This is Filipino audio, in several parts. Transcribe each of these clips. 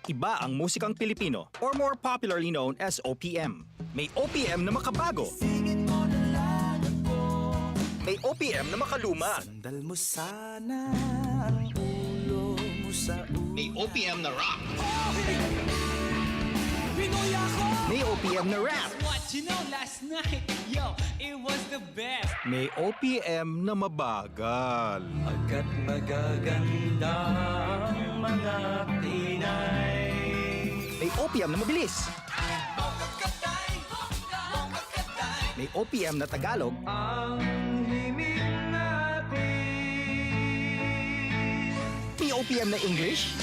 Iba ang musikang Pilipino or more popularly known as OPM. May OPM na makabago. May OPM na makaluma. Sandal mo sana ang ulo mo sa ulo. May OPM na rock. Pinoy ako! May OPM na rap. What you know last night, yo, it was the best. May OPM na mabagal. Agad magaganda ang mga Pinay. May OPM na mabilis. May OPM na Tagalog. Ang himig natin. May OPM na English.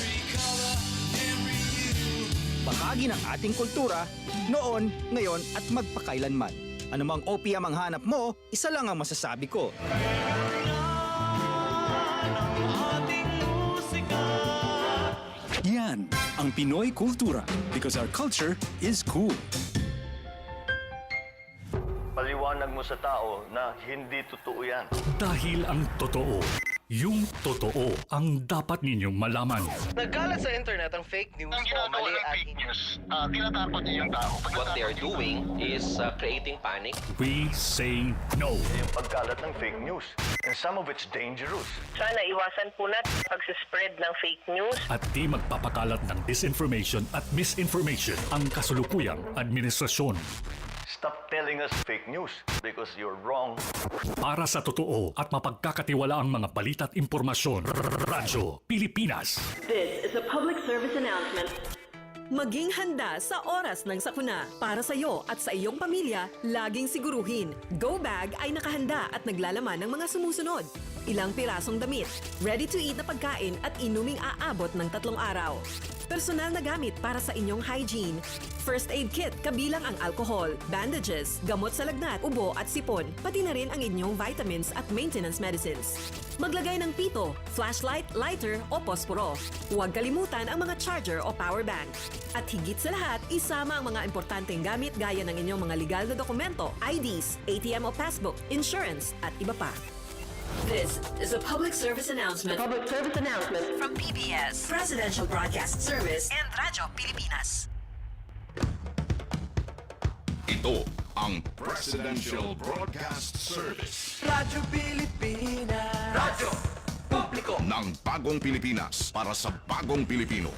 Bahagi ng ating kultura, noon, ngayon at magpakailanman. Anumang OPM ang hanap mo, isa lang ang masasabi ko. Yan ang Pinoy kultura because our culture is cool. Paliwanag mo sa tao na hindi totoo yan. Dahil ang totoo, yung totoo ang dapat ninyong malaman. Nagkalat sa internet ang fake news Ang o ginagawa mali ng at fake news, tinatakot niya yung tao. what they are doing is creating panic. We say no. Yung pagkalat ng fake news. And some of it's dangerous. Sana iwasan po natin pag-spread ng fake news. At di magpapakalat ng disinformation at misinformation ang kasulukuyang administrasyon. Stop telling us fake news because you're wrong. Para sa totoo at mapagkakatiwalaang mga balita at impormasyon, Radyo Pilipinas. This is a public service announcement. Maging handa sa oras ng sakuna. Para sa iyo at sa iyong pamilya, laging siguruhin. Go Bag ay nakahanda at naglalaman ng mga sumusunod. Ilang pirasong damit, ready-to-eat na pagkain at inuming aabot ng 3 araw. Personal na gamit para sa inyong hygiene. First aid kit kabilang ang alcohol, bandages, gamot sa lagnat, ubo at sipon, pati na rin ang inyong vitamins at maintenance medicines. Maglagay ng pito, flashlight, lighter o posporo. Huwag kalimutan ang mga charger o power bank. At higit sa lahat, isama ang mga importanteng gamit gaya ng inyong mga legal na dokumento, IDs, ATM o passbook, insurance at iba pa. This is a public service announcement. Public service announcement. From PBS, Presidential Broadcast Service, and Radyo Pilipinas. Ito ang Presidential Broadcast Service Radyo Pilipinas. Radyo Publiko ng Bagong Pilipinas para sa Bagong Pilipino.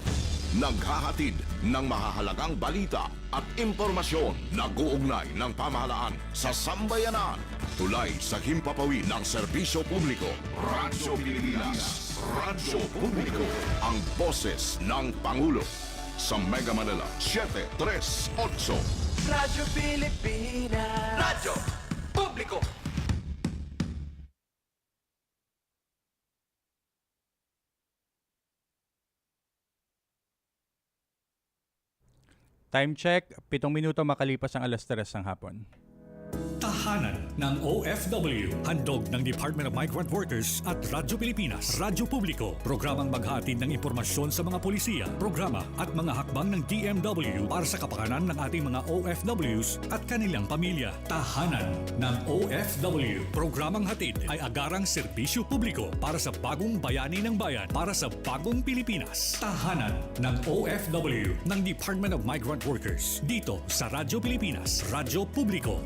Naghahatid ng mahahalagang balita at impormasyon na guugnay ng pamahalaan sa sambayanan. Tulay sa himpapawid ng serbisyo publiko. Radyo Pilipinas. Radyo Publiko. Ang boses ng Pangulo. Sa Mega Manila, 738. Radyo Pilipinas. Radyo Publiko. Time check, 7 minuto makalipas ang 3:00 ng hapon. Tahanan ng OFW, handog ng Department of Migrant Workers at Radyo Pilipinas, Radyo Publiko, programang maghatid ng impormasyon sa mga polisiya, programa at mga hakbang ng DMW para sa kapakanan ng ating mga OFWs at kanilang pamilya. Tahanan ng OFW, programang hatid ay agarang serbisyo publiko para sa bagong bayani ng bayan, para sa bagong Pilipinas. Tahanan ng OFW ng Department of Migrant Workers, dito sa Radyo Pilipinas, Radyo Publiko.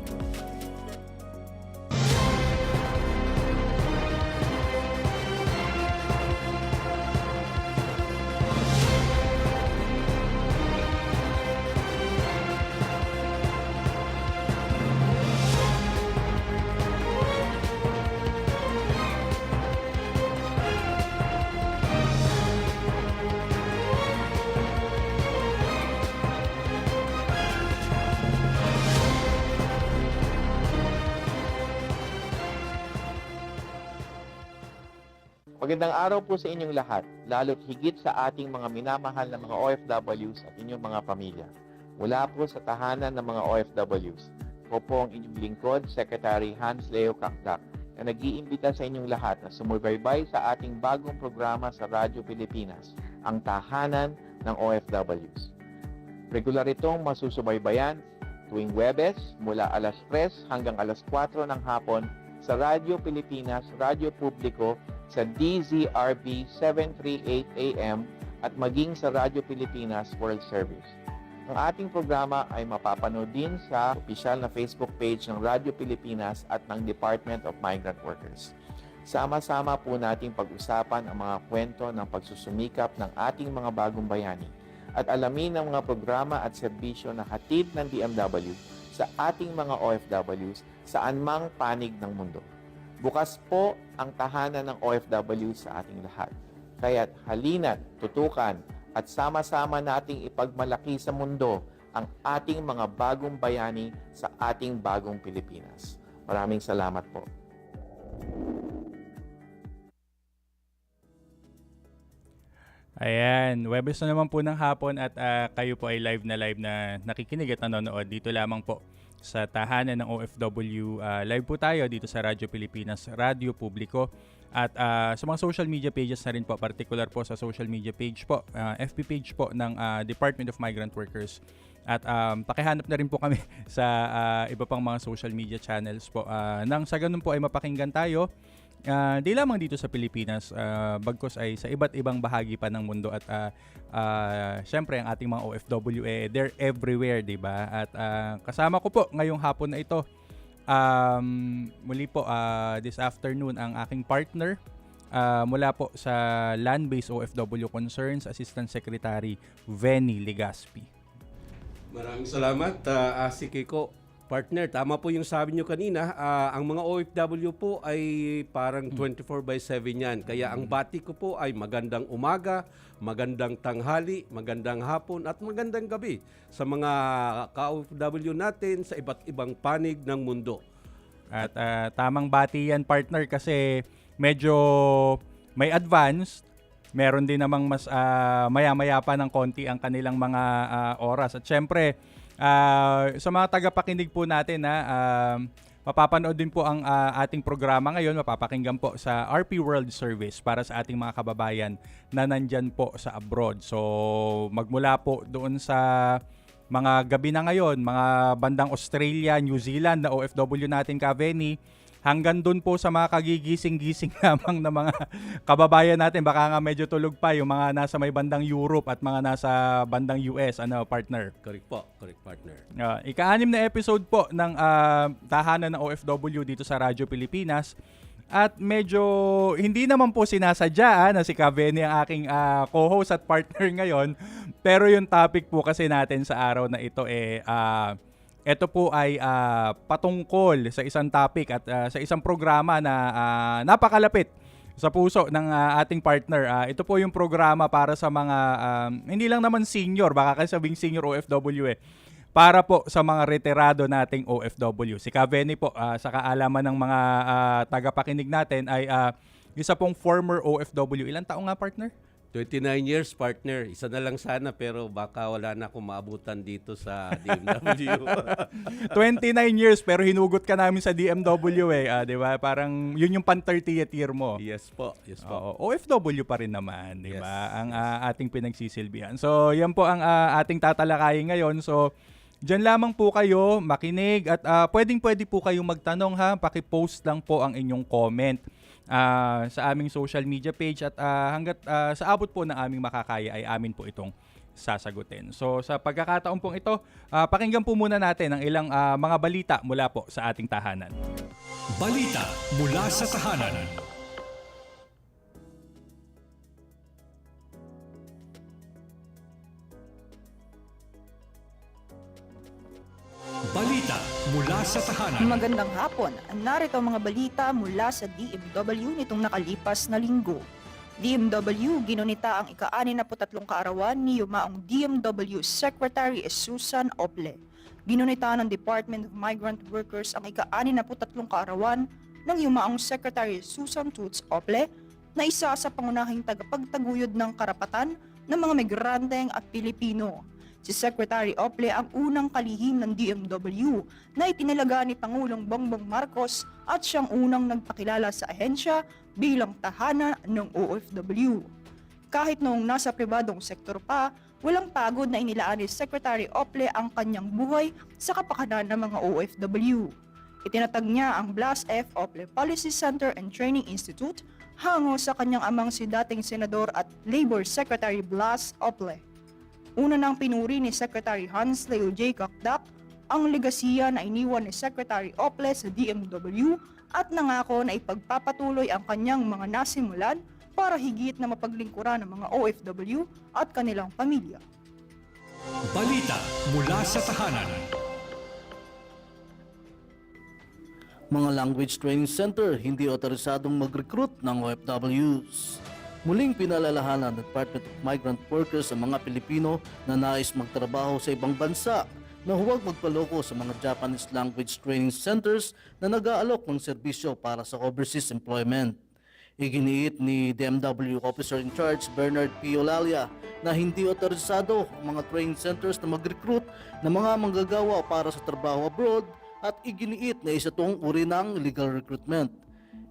Magandang araw po sa inyong lahat, lalo't higit sa ating mga minamahal na mga OFWs at inyong mga pamilya. Mula po sa tahanan ng mga OFWs, ako po ang inyong lingkod, Secretary Hans Leo Kakdak, na nag-iimbita sa inyong lahat na sumubaybay sa ating bagong programa sa Radyo Pilipinas, ang Tahanan ng OFWs. Regular itong masusubaybayan tuwing Webes mula alas 3 hanggang alas 4 ng hapon sa Radyo Pilipinas, Radyo Publiko sa DZRB 738 AM at maging sa Radyo Pilipinas World Service. Ang ating programa ay mapapanood din sa opisyal na Facebook page ng Radyo Pilipinas at ng Department of Migrant Workers. Sama-sama po nating pag-usapan ang mga kwento ng pagsusumikap ng ating mga bagong bayani at alamin ang mga programa at serbisyo na hatid ng DMW sa ating mga OFWs saan mang panig ng mundo. Bukas po ang tahanan ng OFW sa ating lahat. Kaya't halina't, tutukan, at sama-sama nating ipagmalaki sa mundo ang ating mga bagong bayani sa ating bagong Pilipinas. Maraming salamat po. Ayan, Webes na naman po ng hapon at kayo po ay live na nakikinig at nanonood dito lamang po sa tahanan ng OFW. Live po tayo dito sa Radyo Pilipinas, Radyo Publiko. At sa mga social media pages na rin po, particular po sa social media page po, FB page po ng Department of Migrant Workers. At pakihanap na rin po kami sa iba pang mga social media channels po. Nang sa ganun po ay mapakinggan tayo, di lamang dito sa Pilipinas, bagkus ay sa iba't ibang bahagi pa ng mundo. At syempre ang ating mga OFW, they're everywhere, di ba? At kasama ko po ngayong hapon na ito, muli po this afternoon ang aking partner mula po sa Land-Based OFW Concerns, Assistant Secretary Venny Legaspi. Maraming salamat, si Kiko. Partner, tama po yung sabi nyo kanina, ang mga OFW po ay parang 24/7 yan. Kaya ang bati ko po ay magandang umaga, magandang tanghali, magandang hapon at magandang gabi sa mga ka-OFW natin sa iba't ibang panig ng mundo. At tamang bati yan, partner, kasi medyo may advance. Meron din namang mas maya-maya pa ng konti ang kanilang mga oras. At syempre, sa mga tagapakinig po natin, mapapanood din po ang ating programa ngayon, mapapakinggan po sa RP World Service para sa ating mga kababayan na nandyan po sa abroad. So magmula po doon sa mga gabi na ngayon, mga bandang Australia, New Zealand na OFW natin, Venny, hanggang doon po sa mga kagigising-gising lamang na mga kababayan natin. Baka nga medyo tulog pa yung mga nasa may bandang Europe at mga nasa bandang US, partner. Correct po, correct, partner. Ika-6 na episode po ng tahanan ng OFW dito sa Radyo Pilipinas. At medyo hindi naman po sinasadya na si Venny ang aking co-host at partner ngayon. Pero yung topic po kasi natin sa araw na ito ito po ay patungkol sa isang topic at sa isang programa na napakalapit sa puso ng ating partner. Ito po yung programa para sa mga hindi lang naman senior, baka kasi sabing senior OFW para po sa mga retirado nating OFW. Si Venny po, sa kaalaman ng mga tagapakinig natin, ay isa pong former OFW. Ilang taong nga, partner? 29 years, partner. Isa na lang sana, pero baka wala na akong maabutan dito sa DMW. 29 years, pero hinugot ka namin sa DMW di ba? Parang yun yung pan-30th year mo. Yes po, yes po. OFW pa rin naman, di ba? Ang ating pinagsisilbihan. So, yan po ang ating tatalakayin ngayon. So, diyan lamang po kayo makinig at pwedeng-pwede po kayong magtanong, Paki-post lang po ang inyong comment sa aming social media page at hanggat sa abot po ng aming makakaya ay amin po itong sasagutin. So sa pagkakataon pong ito, pakinggan po muna natin ang ilang mga balita mula po sa ating tahanan. Balita mula sa tahanan. Balita mula sa tahanan. Magandang hapon. Narito ang mga balita mula sa DMW nitong nakalipas na linggo. DMW ginunita ang ika-63 kaarawan ni yumaong DMW Secretary Susan Ople. Ginunita ng Department of Migrant Workers ang ika-63 kaarawan ng yumaong Secretary Susan Toots Ople na isa sa pangunahing tagapagtaguyod ng karapatan ng mga migranteng at Pilipino. Si Secretary Ople ang unang kalihim ng DMW na itinalaga ni Pangulong Bongbong Marcos at siyang unang nagpakilala sa ahensya bilang tahanan ng OFW. Kahit noong nasa pribadong sektor pa, walang pagod na inilaan ni Secretary Ople ang kanyang buhay sa kapakanan ng mga OFW. Itinatag niya ang Blas F. Ople Policy Center and Training Institute hango sa kanyang amang si dating Senador at Labor Secretary Blas Ople. Una nang pinuri ni Secretary Hans Leo J. Kakdak ang legasiya na iniwan ni Secretary Ople sa DMW at nangako na ipagpapatuloy ang kanyang mga nasimulan para higit na mapaglingkuran ng mga OFW at kanilang pamilya. Balita mula sa tahanan. Mga language training center hindi otorisadong mag-recruit ng OFWs. Muling pinalalahanan ng Department of Migrant Workers sa mga Pilipino na nais magtrabaho sa ibang bansa na huwag magpaloko sa mga Japanese language training centers na nag-aalok ng serbisyo para sa overseas employment. Iginiit ni DMW Officer in Charge Bernard P. Olalia na hindi otorisado ang mga training centers na mag-recruit ng mga manggagawa para sa trabaho abroad at iginiit na isa itong uri ng illegal recruitment.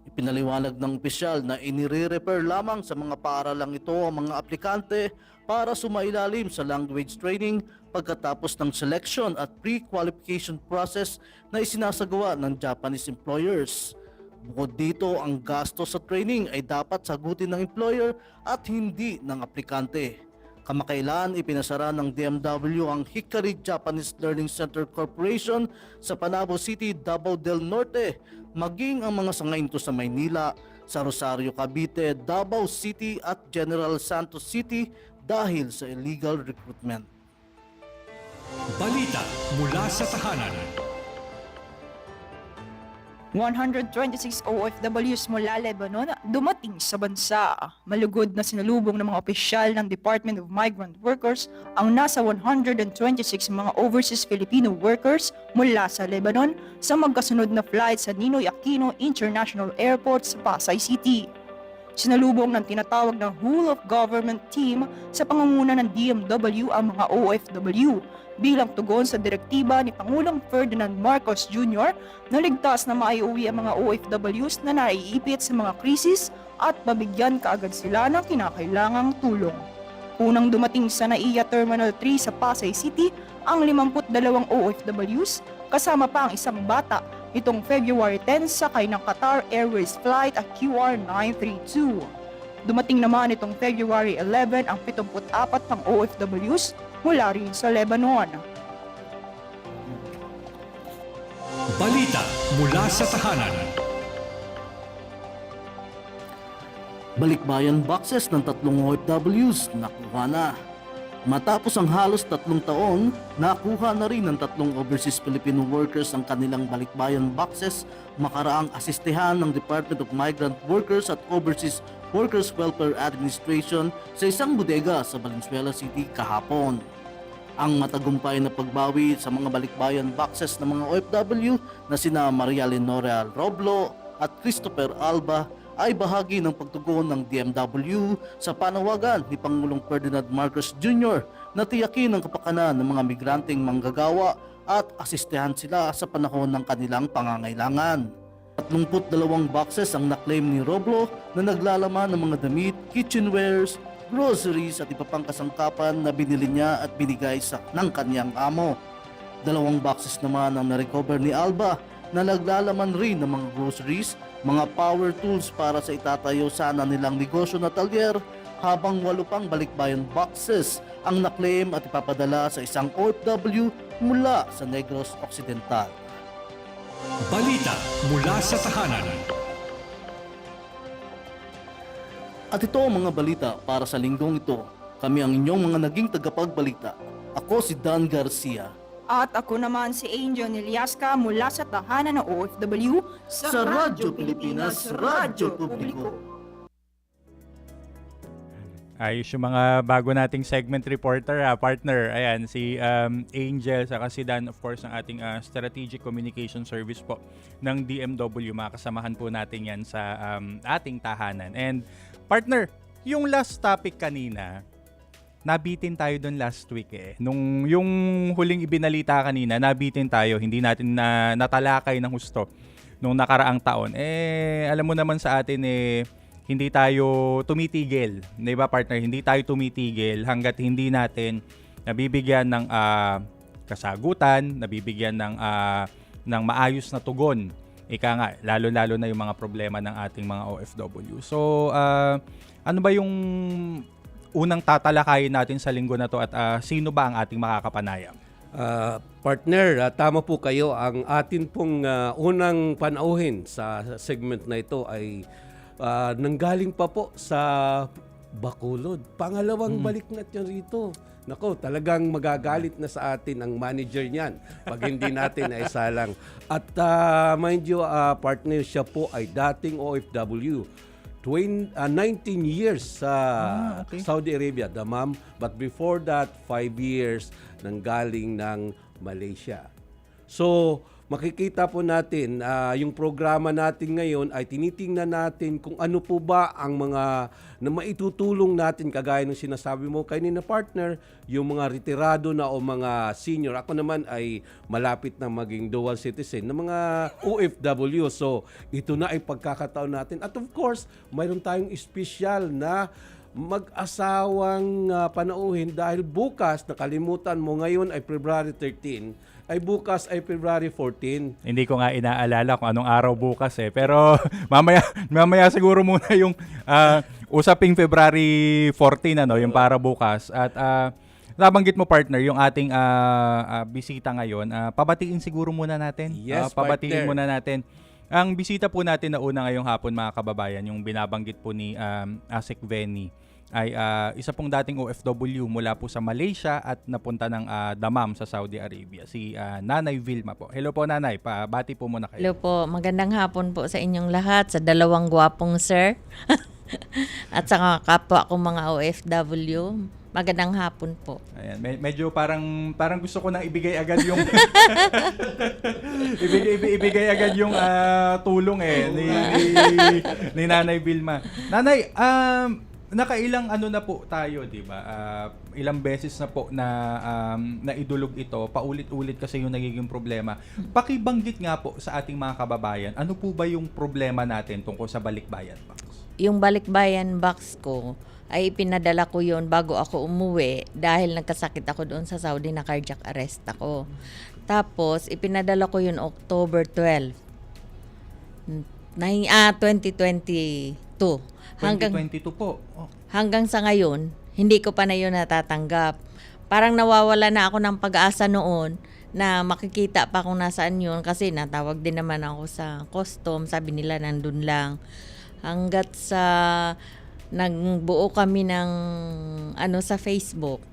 Ipinaliwanag ng opisyal na inire-refer lamang sa mga paaralang ito ang mga aplikante para sumailalim sa language training pagkatapos ng selection at pre-qualification process na isinasagawa ng Japanese employers. Bukod dito, ang gasto sa training ay dapat sagutin ng employer at hindi ng aplikante. Kamakailan, ipinasara ng DMW ang Hikari Japanese Learning Center Corporation sa Panabo City, Davao del Norte, maging ang mga sangainto sa Maynila, sa Rosario, Cavite, Davao City at General Santos City dahil sa illegal recruitment. Balita mula sa tahanan. 126 OFWs mula Lebanon dumating sa bansa. Malugod na sinalubong ng mga opisyal ng Department of Migrant Workers ang nasa 126 mga overseas Filipino workers mula sa Lebanon sa magkasunod na flight sa Ninoy Aquino International Airport sa Pasay City. Sinalubong ng tinatawag na whole of government team sa pangunguna ng DMW ang mga OFW bilang tugon sa direktiba ni Pangulong Ferdinand Marcos Jr. na ligtas na maiuwi ang mga OFWs na naiipit sa mga krisis at mabigyan kaagad sila ng kinakailangang tulong. Unang dumating sa NAIA Terminal 3 sa Pasay City ang 52 OFWs kasama pa ang isang bata itong February 10 sakay ng Qatar Airways flight at QR932. Dumating naman itong February 11 ang 74 pang OFWs mula rin sa Lebanon. Balita mula sa tahanan. Balikbayan boxes ng 3 OFWs nakuha na. Matapos ang halos 3 taon, nakuha na rin ng 3 overseas Filipino workers ang kanilang balikbayan boxes makaraang asistehan ng Department of Migrant Workers at Overseas Workers Welfare Administration sa isang bodega sa Valenzuela City kahapon. Ang matagumpay na pagbawi sa mga balikbayan boxes ng mga OFW na sina Maria Lenora Roblo at Christopher Alba ay bahagi ng pagtugon ng DMW sa panawagan ni Pangulong Ferdinand Marcos Jr. na tiyakin ang kapakanan ng mga migranteng manggagawa at asistehan sila sa panahon ng kanilang pangangailangan. 32 boxes ang naklaim ni Roblo na naglalaman ng mga damit, kitchenwares, groceries at iba pang kasangkapan na binili niya at binigay ng kanyang amo. 2 boxes naman ang na-recover ni Alba na naglalaman rin ng mga groceries, mga power tools para sa itatayo sana nilang negosyo na talyer, habang 8 pang balikbayan boxes ang naklaim at ipapadala sa isang OFW mula sa Negros Occidental. Balita mula sa tahanan. At ito ang mga balita para sa linggong ito. Kami ang inyong mga naging tagapagbalita. Ako si Dan Garcia. At ako naman si Angel Neliasca mula sa tahanan ng OFW sa Radyo Pilipinas, Radyo Publiko. Ayos yung mga bago nating segment reporter, partner. Ayan, si Angel, saka si Dan, of course, ng ating Strategic Communication Service po ng DMW. Makasamahan po natin yan sa ating tahanan. And partner, yung last topic kanina, nabitin tayo doon last week eh. Nung yung huling ibinalita kanina, nabitin tayo, hindi natin natalakay ng husto nung nakaraang taon. Alam mo naman sa atin hindi tayo tumitigil. 'Di ba, partner? Hindi tayo tumitigil hangga't hindi natin nabibigyan ng kasagutan, nabibigyan ng maayos na tugon ika nga, lalo-lalo na yung mga problema ng ating mga OFW. So, ano ba yung unang tatalakayin natin sa linggo na to at sino ba ang ating makakapanayam? Partner, tama po kayo. Ang atin pong unang panauhin sa segment na ito ay nanggaling pa po sa Bacolod. Pangalawang balik na niya rito. Nako, talagang magagalit na sa atin ang manager niyan pag hindi natin ay salang. At mind you, partner, siya po ay dating OFW. 19 years sa Saudi Arabia, Dammam. But before that, 5 years nanggaling ng Malaysia. So, makikita po natin, yung programa natin ngayon ay tinitingnan natin kung ano po ba ang mga na maitutulong natin, kagaya ng sinasabi mo kanina, partner, yung mga retirado na o mga senior. Ako naman ay malapit na maging dual citizen ng mga OFW. So, ito na ay pagkakataon natin. At of course, mayroon tayong espesyal na mag-asawang panauhin dahil bukas, nakalimutan mo, ngayon ay February 13, ay bukas ay February 14. Hindi ko nga inaalala kung anong araw bukas eh. Pero mamaya siguro muna yung usaping February 14, yung para bukas. At nabanggit mo, partner, yung ating bisita ngayon. Pabatiin siguro muna natin. Yes, pabatiin partner. muna natin. Ang bisita po natin na una ngayong hapon, mga kababayan, yung binabanggit po ni Asik Venny, ay isa pong dating OFW mula po sa Malaysia at napunta ng Dammam sa Saudi Arabia, si Nanay Vilma po. Hello po, Nanay, pabati po muna kayo. Hello po, magandang hapon po sa inyong lahat, sa dalawang gwapong sir at sa kapwa kong mga OFW. Magandang hapon po. Ayan, medyo parang gusto ko nang ibigay agad yung ibigay agad yung tulong ni Nanay Vilma. Nanay, nakailang na po tayo, 'di ba? Ilang beses na po na naidulog ito, paulit-ulit kasi yung nagiging problema. Pakibanggit nga po sa ating mga kababayan, ano po ba yung problema natin tungkol sa Balikbayan Box? Yung Balikbayan Box ko ay ipinadala ko yon bago ako umuwi dahil nagkasakit ako doon sa Saudi, na cardiac arrest ako. Tapos ipinadala ko yun October 12, 2022. 2022 po. Hanggang sa ngayon, hindi ko pa na yun natatanggap. Parang nawawala na ako ng pag-asa noon na makikita pa kung nasaan yun kasi natawag din naman ako sa custom. Sabi nila nandun lang. Hanggat sa nagbuo kami ng sa Facebook,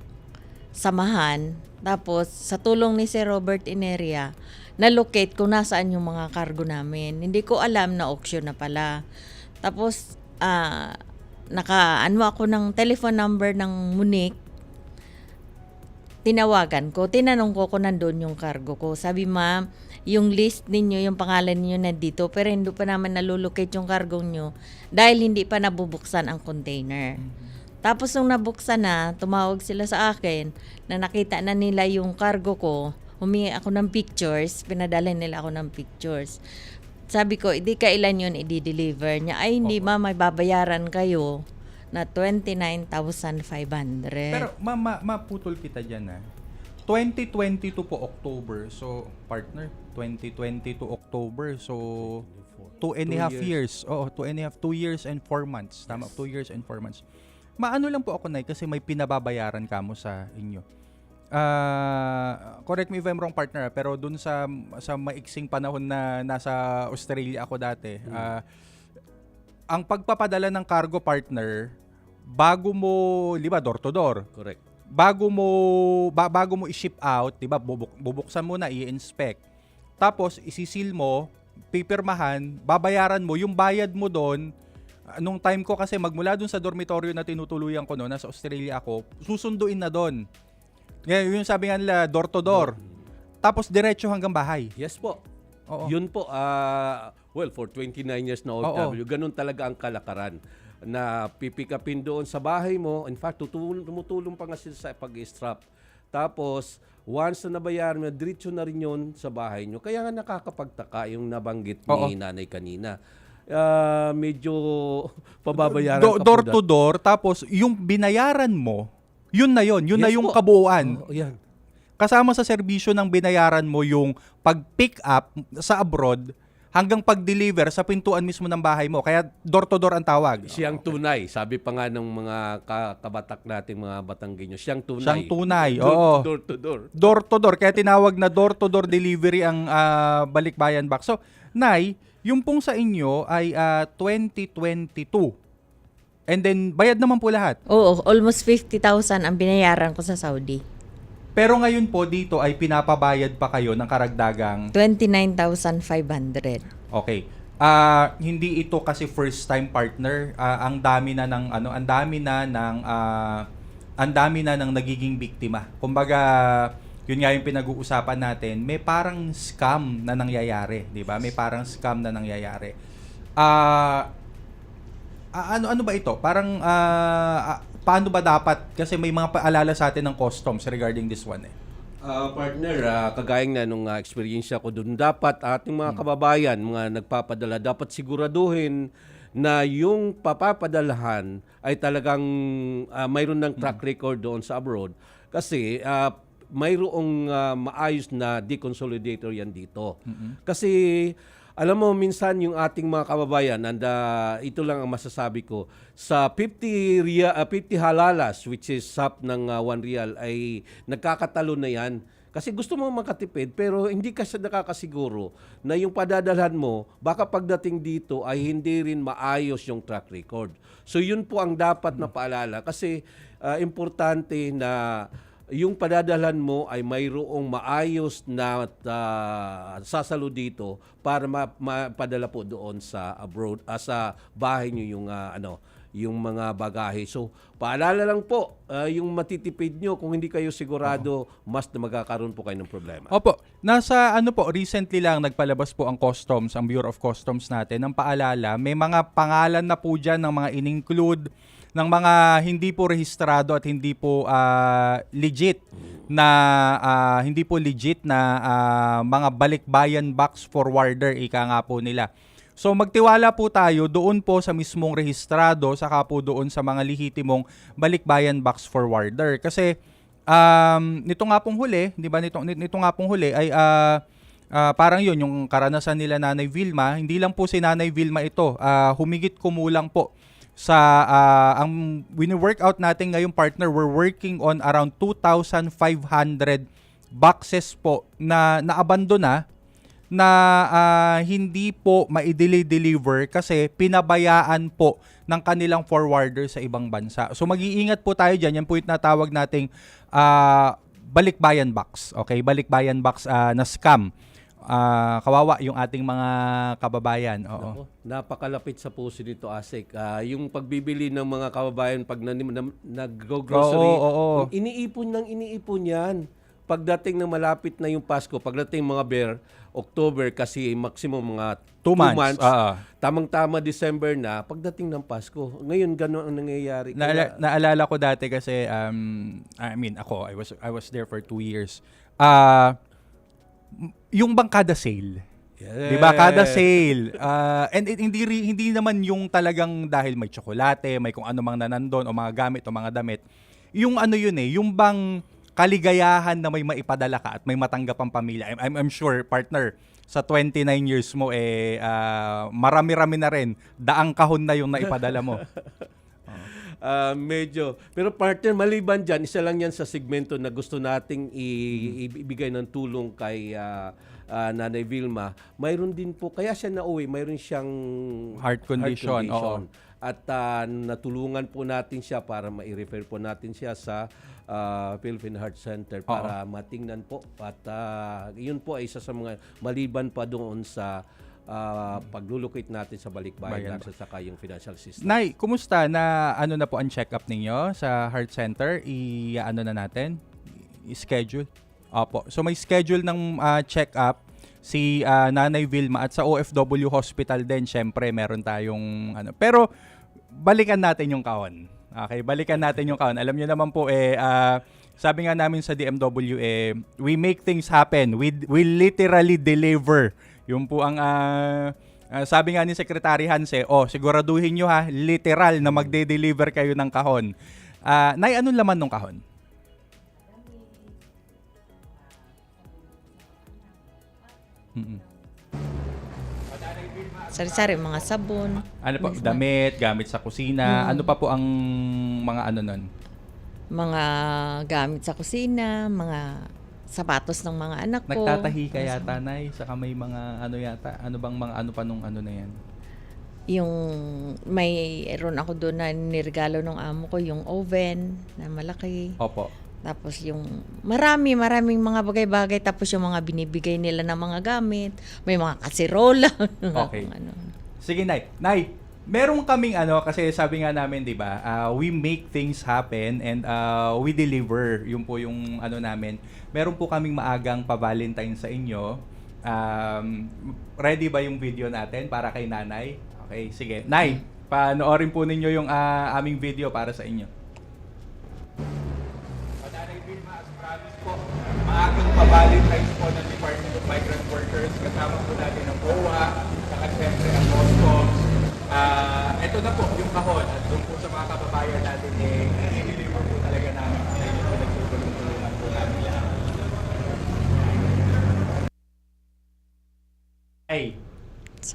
samahan. Tapos sa tulong ni Sir Robert Ineria, na-locate kung nasaan yung mga cargo namin. Hindi ko alam na auction na pala. Tapos ako ng telephone number ng Munich. Tinawagan ko, tinanong ko kung nandun yung cargo ko. Sabi, ma'am, yung list ninyo, yung pangalan ninyo nandito, pero hindi pa naman nalulocate yung cargo nyo dahil hindi pa nabubuksan ang container. Tapos nung nabuksan na, tumawag sila sa akin na nakita na nila yung cargo ko, humingi ako ng pictures, pinadala nila ako ng pictures. Sabi ko, hindi kailan yun i-deliver niya. Ay, hindi may babayaran kayo na 29,500. Pero maputol kita dyan 2022 po October. So, partner, 2022 October. So, 2.5 years. Oo, 2 years and 4 months. Tama, 2 years and 4 months. Maano lang po ako, Nay, kasi may pinababayaran kamo sa inyo. Correct me if I'm wrong, partner, pero dun sa maiksing panahon na nasa Australia ako dati, ang pagpapadala ng cargo, partner, bago mo, di ba, door to door. Correct. Bago mo i-ship out, di ba, bubuksan mo na, i-inspect. Tapos isisil mo, pipirmahan, babayaran mo, yung bayad mo doon. Nung time ko kasi magmula dun sa dormitoryo na tinutuluyan ko noon, nasa Australia ako, susunduin na doon. Yung sabi nga nila, door to door. Tapos diretso hanggang bahay. Yes po. Oo. Yun po, for 29 years na OFW, ganun talaga ang kalakaran. Na pipick upin doon sa bahay mo. In fact, tumutulong pa nga sila sa pag-strap. Tapos, once na nabayaran mo, diretso na rin yun sa bahay nyo. Kaya nga nakakapagtaka yung nabanggit ni Nanay kanina. Medyo pababayaran ka door to door, tapos yung binayaran mo, yun na yun. Yun na yung kabuuan. Yan. Kasama sa serbisyo ng binayaran mo yung pag-pick up sa abroad hanggang pag-deliver sa pintuan mismo ng bahay mo. Kaya door-to-door ang tawag. Siyang tunay. Sabi pa nga ng mga kabatak nating mga Batanggenyo, siyang tunay. Siyang tunay, oo. Door to door. Door-to-door. Kaya tinawag na door-to-door delivery ang Balikbayan Box. So, Nay, yung pong sa inyo ay 2022. And then, bayad naman po lahat. Oo, almost 50,000 ang binayaran ko sa Saudi. Pero ngayon po dito ay pinapabayad pa kayo ng karagdagang 29,500. Okay. Hindi ito kasi first time partner. Ang dami na ng nagiging biktima. Kumbaga, yun nga yung pinag-uusapan natin, may parang scam na nangyayari, 'di ba? May parang scam na nangyayari. Ano ba ito? Parang paano ba dapat, kasi may mga paalala sa atin ng customs regarding this one eh. Partner, kagaya nga nung experience ko doon, dapat ating mga kababayan, mga nagpapadala, dapat siguraduhin na yung papapadalahan ay talagang mayroon ng track record doon sa abroad. Kasi mayroong maayos na deconsolidator yan dito. Kasi alam mo, minsan yung ating mga kababayan, and ito lang ang masasabi ko, sa 50 halalas, which is SAP ng 1 real, ay nagkakatalo na yan. Kasi gusto mo makatipid, pero hindi ka nakakasiguro na yung padadalhan mo, baka pagdating dito ay hindi rin maayos yung track record. So yun po ang dapat na paalala. Kasi importante na yung padadalhan mo ay mayroong maayos na sasalo dito para mapadala po doon sa abroad, sa bahay nyo yung mga bagahe. So, paalala lang po, yung matitipid nyo, kung hindi kayo sigurado, mas na magkakaroon po kayo ng problema. Opo, recently lang nagpalabas po ang Customs, ang Bureau of Customs natin, ng paalala, may mga pangalan na po dyan ng mga in-include ng mga hindi po rehistrado at hindi po legit na mga balikbayan box forwarder, ika nga po nila. So magtiwala po tayo doon po sa mismong rehistrado, saka po doon sa mga lehitimong balikbayan box forwarder. Kasi nito nga pong huli, 'di ba? Nito nga pong huli ay parang 'yun yung karanasan nila Nanay Vilma. Hindi lang po si Nanay Vilma ito, humigit kumulang po sa ang wini-workout natin ngayong partner, we're working on around 2,500 boxes po na naabandona na hindi po ma-deliver kasi pinabayaan po ng kanilang forwarder sa ibang bansa. So mag-iingat po tayo dyan. Yan po yung natawag nating balikbayan box. Okay, balikbayan box na scam. Kawawa yung ating mga kababayan. Oo. Napakalapit sa puso nito, Asik. Yung pagbibili ng mga kababayan pag nag-grocery, iniipon yan. Pagdating ng malapit na yung Pasko, pagdating mga October, kasi maximum mga 2 months. Tamang-tama December na, pagdating ng Pasko. Ngayon, gano'n ang nangyayari. Naalala ko dati kasi, I was there for 2 years. Yung bang kada sale. Yeah. Diba? Kada sale. And hindi naman yung talagang dahil may tsokolate, may kung ano mang nanandun, o mga gamit, o mga damit. Yung yung bang kaligayahan na may maipadala ka at may matanggap ang pamilya. I'm sure, partner, sa 29 years mo, marami-rami na rin. Daang kahon na yung naipadala mo. Medyo. Pero partner, maliban dyan, isa lang yan sa segmento na gusto nating ibigay ng tulong kay Nanay Vilma. Mayroon din po, kaya siya nauwi, mayroon siyang heart condition. Oo. At natulungan po natin siya para ma-refer po natin siya sa Philippine Heart Center para matingnan po. At yun po ay isa sa mga maliban pa doon sa paglulocate natin sa balikbayan at saka yung financial system. Nay, kumusta na na po ang check-up ninyo sa Heart Center? Na natin? I-schedule? Opo. So may schedule ng check-up si Nanay Vilma at sa OFW Hospital din, syempre meron tayong Pero balikan natin yung kahon. Okay, balikan natin yung kahon. Alam niyo naman po sabi nga namin sa DMW we make things happen. We literally deliver. Yung po ang sabi nga ni Secretary Hanse, siguraduhin nyo literal na magde-deliver kayo ng kahon. Nay, anong laman ng kahon? Sari-sari, mga sabon. Ano po, damit, gamit sa kusina. Ano pa po ang mga ano nun? Mga gamit sa kusina, mga sapatos ng mga anak ko. Nagtatahi ka yata, Nay? Saka may mga ano yata. Ano bang mga ano pa nung ano na yan? Yung mayroon ako doon na nirigalo ng amo ko, yung oven na malaki. Opo. Tapos yung maraming mga bagay-bagay. Tapos yung mga binibigay nila ng mga gamit. May mga kasirola. Okay. Sige, Nay. Nay, meron kaming ano, kasi sabi nga namin, di ba, we make things happen and we deliver. Yun po yung ano namin. Meron po kaming maagang pa-Valentine sa inyo. Ready ba yung video natin para kay Nanay? Okay, sige. Nay, panoorin po ninyo yung aming video para sa inyo. Nanay Vilma, as promised po, maagang pa-Valentine po ng Department of Migrant Workers. Kasama po natin ang OWA, saka siyempre ang Customs. Ito na po yung kahon at doon po sa mga kababayan natin i-deliver po talaga namin sa inyo po nagtutulong-tulungan po namin lahat. Hey,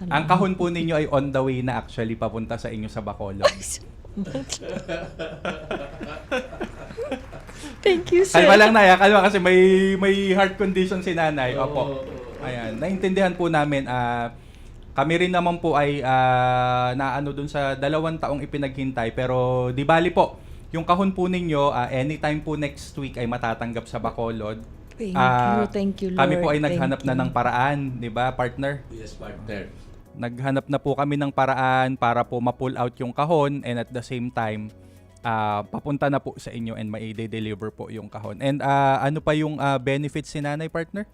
ang kahon po ninyo ay on the way na actually papunta sa inyo sa Bacolod. Thank you, sir. Kalma lang, Nay. Kalma kasi may heart condition si Nanay. Opo. Ayan. Naintindihan po namin. Kami rin naman po ay naano dun sa 2 taong ipinaghintay. Pero di bali po, yung kahon po ninyo, anytime po next week ay matatanggap sa Bacolod. Thank you, Lord. Kami po ay naghanap na ng paraan, di ba, partner? Yes, partner. Naghanap na po kami ng paraan para po ma-pull out yung kahon and at the same time, papunta na po sa inyo and ma-deliver po yung kahon. And ano pa yung benefits si Nanay, partner?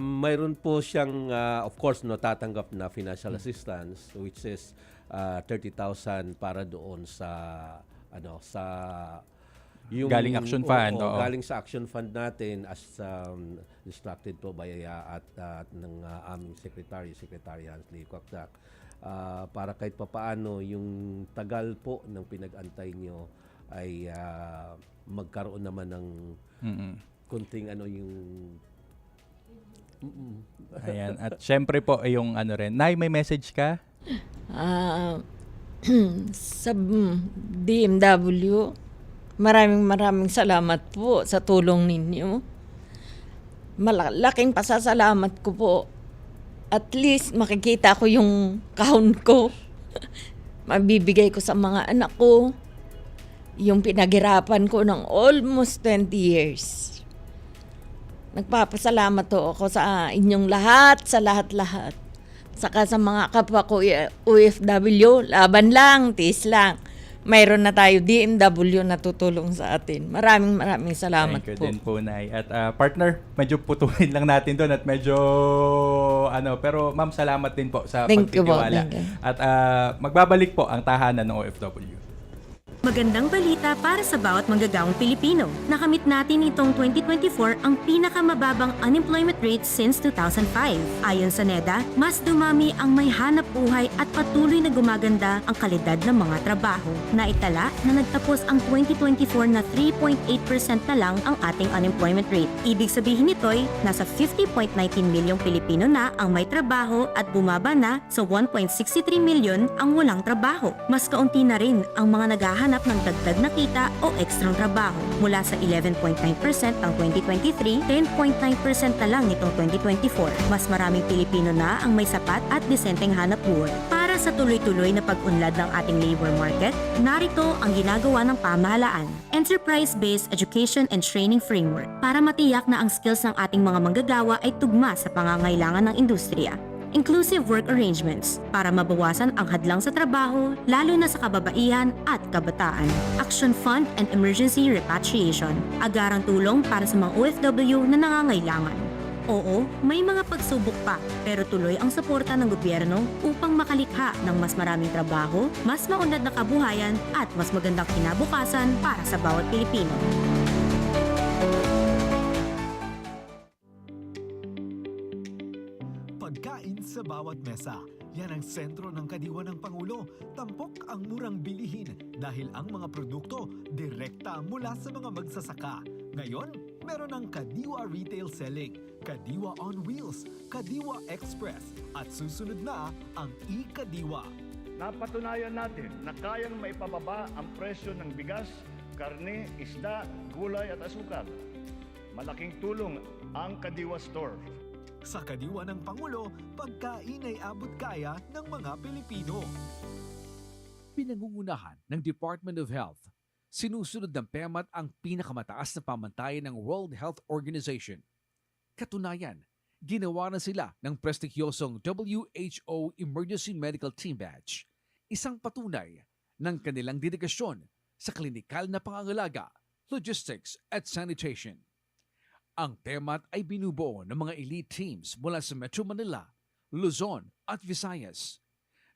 Mayroon po siyang, of course, tatanggap na financial assistance, which is 30,000 para doon sa yung galing Action Fund. Galing sa Action Fund natin as instructed po by at ng aming Secretary Hans Lee Kwakdak. Para kahit papaano yung tagal po ng pinag-antay nyo ay magkaroon naman ng kunting yung Ayan. At syempre po yung ano rin. Nay, may message ka? Sa DMW, maraming salamat po sa tulong ninyo. Malaking pasasalamat ko po. At least makikita ko yung kahon ko. Mabibigay ko sa mga anak ko. Yung pinaghirapan ko ng almost 20 years. Nagpapasalamat to ako sa inyong lahat, sa lahat-lahat. Saka sa mga kapwa ko OFW, laban lang, tiis lang. Mayroon na tayo DMW na tutulong sa atin. Maraming salamat po. Thank you din po, Nay. At partner, medyo putuhin lang natin doon at medyo pero ma'am, salamat din po sa pagtitiwala. At magbabalik po ang tahanan ng OFW. Magandang balita para sa bawat manggagawang Pilipino. Nakamit natin itong 2024 ang pinakamababang unemployment rate since 2005. Ayon sa NEDA, mas dumami ang may hanap buhay at patuloy na gumaganda ang kalidad ng mga trabaho. Naitala na nagtapos ang 2024 na 3.8% na lang ang ating unemployment rate. Ibig sabihin nito'y nasa 50.19 milyong Pilipino na ang may trabaho at bumaba na sa 1.63 milyon ang walang trabaho. Mas kaunti na rin ang mga naghahanap ng dagdag na kita o ekstrang trabaho. Mula sa 11.9% ang 2023, 10.9% na lang nitong 2024. Mas maraming Pilipino na ang may sapat at disenteng hanap buhay. Para sa tuloy-tuloy na pag-unlad ng ating labor market, narito ang ginagawa ng pamahalaan. Enterprise-based Education and Training Framework para matiyak na ang skills ng ating mga manggagawa ay tugma sa pangangailangan ng industriya. Inclusive work arrangements para mabawasan ang hadlang sa trabaho, lalo na sa kababaihan at kabataan. Action Fund and Emergency Repatriation, agarang tulong para sa mga OFW na nangangailangan. Oo, may mga pagsubok pa, pero tuloy ang suporta ng gobyerno upang makalikha ng mas maraming trabaho, mas maunlad na kabuhayan at mas magandang kinabukasan para sa bawat Pilipino. Pagkain sa bawat mesa. Yan ang sentro ng kadiwa ng Pangulo. Tampok ang murang bilihin dahil ang mga produkto direkta mula sa mga magsasaka. Ngayon, meron ng Kadiwa Retail Selling, Kadiwa on Wheels, Kadiwa Express, at susunod na ang e-Kadiwa. Napatunayan natin na kayang maipababa ang presyo ng bigas, karne, isda, gulay at asukal. Malaking tulong ang Kadiwa Store. Sa Kadiwa ng Pangulo, pagkain ay abot kaya ng mga Pilipino. Pinangungunahan ng Department of Health, sinusunod ng PEMAT ang pinakamataas na pamantayan ng World Health Organization. Katunayan, ginawa na sila ng prestigyosong WHO Emergency Medical Team Badge, isang patunay ng kanilang dedikasyon sa klinikal na pangangalaga, logistics at sanitation. Ang PEMAT ay binubuo ng mga elite teams mula sa Metro Manila, Luzon at Visayas.